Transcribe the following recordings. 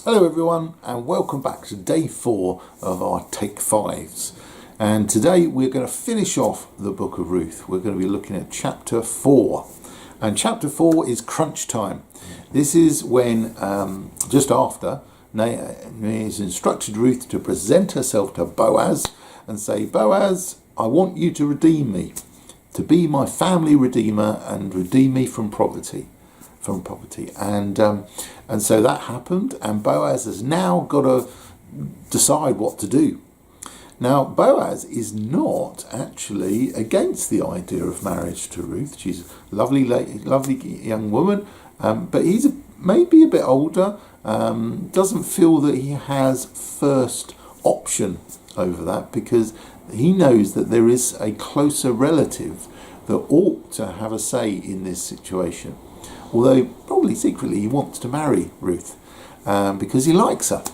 Hello everyone and welcome back to day 4 of our Take 5s. And today we're going to finish off the book of Ruth. We're going to be looking at chapter 4. And chapter 4 is crunch time. This is when, just after, Naomi has instructed Ruth to present herself to Boaz and say, Boaz, I want you to redeem me, to be my family redeemer and redeem me from poverty. And so that happened, and Boaz has now got to decide what to do. Now, Boaz is not actually against the idea of marriage to Ruth. She's a lovely young woman, but he's maybe a bit older, doesn't feel that he has first option over that, because he knows that there is a closer relative that ought to have a say in this situation. Although probably secretly he wants to marry Ruth because he likes her.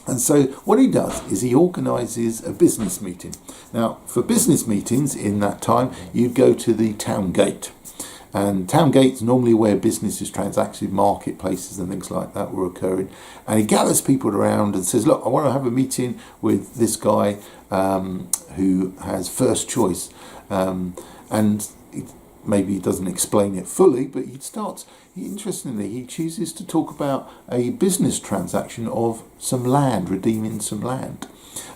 And so what he does is he organises a business meeting. Now, for business meetings in that time, you'd go to the town gate. And town gates normally where business is transacted, marketplaces and things like that were occurring. And he gathers people around and says, look, I want to have a meeting with this guy who has first choice. And maybe he doesn't explain it fully, but interestingly, he chooses to talk about a business transaction of some land, redeeming some land.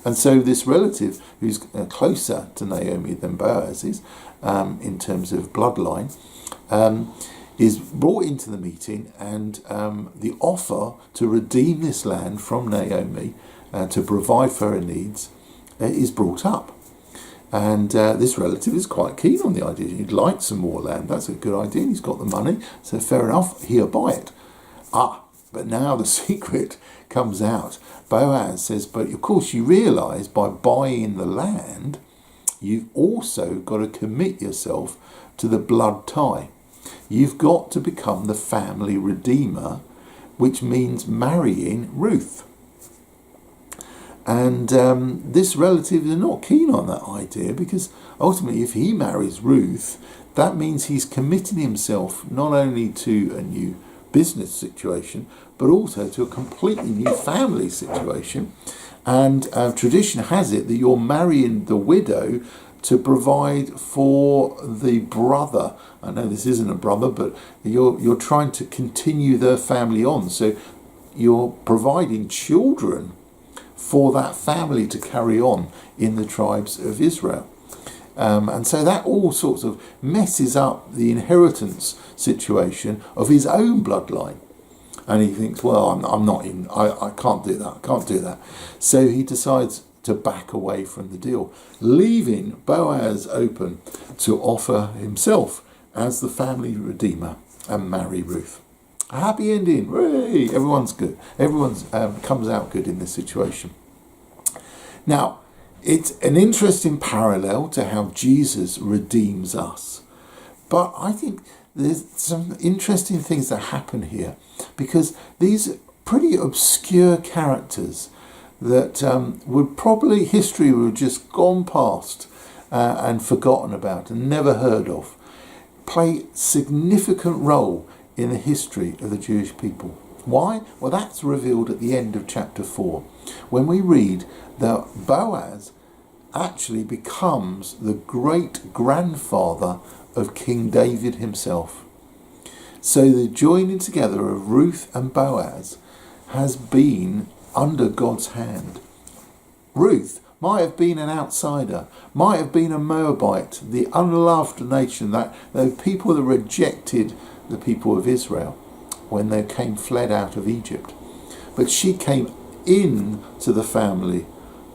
And so this relative, who's closer to Naomi than Boaz is, in terms of bloodline, is brought into the meeting, and the offer to redeem this land from Naomi, to provide for her needs, is brought up. And this relative is quite keen on the idea. He'd like some more land. That's a good idea. He's got the money. So fair enough, he'll buy it. But now the secret comes out. Boaz says, but of course you realise by buying the land, you've also got to commit yourself to the blood tie. You've got to become the family redeemer, which means marrying Ruth. And this relative is not keen on that idea, because ultimately if he marries Ruth, that means he's committing himself not only to a new business situation, but also to a completely new family situation. And tradition has it that you're marrying the widow to provide for the brother. I know this isn't a brother, but you're trying to continue their family on. So you're providing children for that family to carry on in the tribes of Israel. And so that all sorts of messes up the inheritance situation of his own bloodline. And he thinks, well, I'm not in, I can't do that. So he decides to back away from the deal, leaving Boaz open to offer himself as the family redeemer and marry Ruth. A happy ending. Hooray! Everyone's good. Everyone's comes out good in this situation. Now, it's an interesting parallel to how Jesus redeems us. But I think there's some interesting things that happen here, because these pretty obscure characters that history would have just gone past and forgotten about and never heard of, play significant role in the history of the Jewish people. Why? Well, that's revealed at the end of chapter 4, when we read that Boaz actually becomes the great-grandfather of King David himself. So the joining together of Ruth and Boaz has been under God's hand. Ruth might have been an outsider, might have been a Moabite, the unloved nation, that the people that rejected the people of Israel when they fled out of Egypt. But she came into the family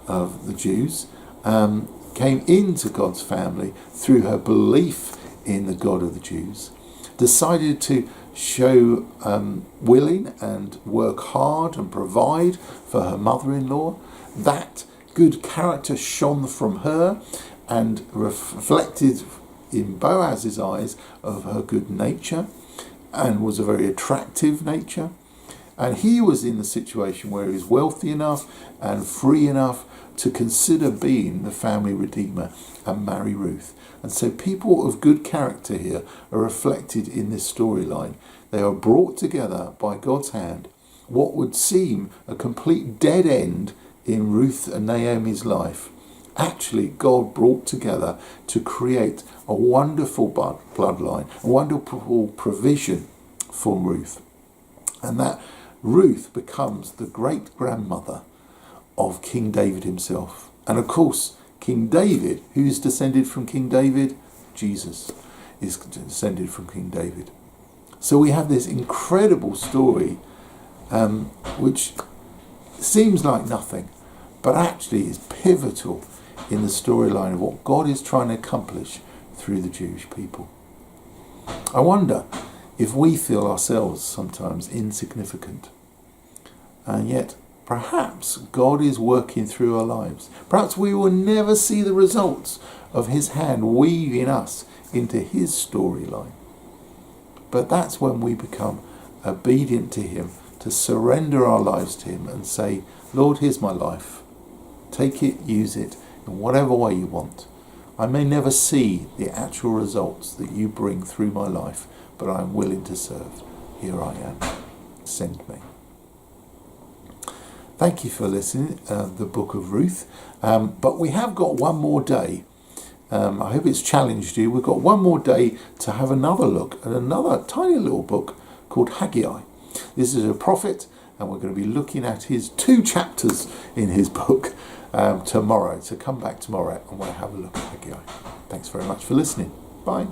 of the Jews, came into God's family through her belief in the God of the Jews, decided to show willing and work hard and provide for her mother-in-law. That good character shone from her and reflected in Boaz's eyes of her good nature, and was a very attractive nature. And he was in the situation where he was wealthy enough and free enough to consider being the family redeemer and marry Ruth. And so people of good character here are reflected in this storyline. They are brought together by God's hand what would seem a complete dead end in Ruth and Naomi's life, actually God brought together to create a wonderful bloodline, a wonderful provision for Ruth. And that Ruth becomes the great-grandmother of King David himself. And of course, King David, who's descended from King David? Jesus is descended from King David. So we have this incredible story, which seems like nothing, but actually is pivotal in the storyline of what God is trying to accomplish through the Jewish people. I wonder if we feel ourselves sometimes insignificant, and yet perhaps God is working through our lives. Perhaps we will never see the results of his hand weaving us into his storyline. But that's when we become obedient to him, to surrender our lives to him and say, Lord, here's my life. Take it, use it in whatever way you want. I may never see the actual results that you bring through my life, but I'm willing to serve. Here I am. Send me. Thank you for listening to the book of Ruth. But we have got one more day. I hope it's challenged you. We've got one more day to have another look at another tiny little book called Haggai. This is a prophet, and we're going to be looking at his 2 chapters in his book tomorrow. So come back tomorrow and we'll have a look at Haggai. Thanks very much for listening. Bye.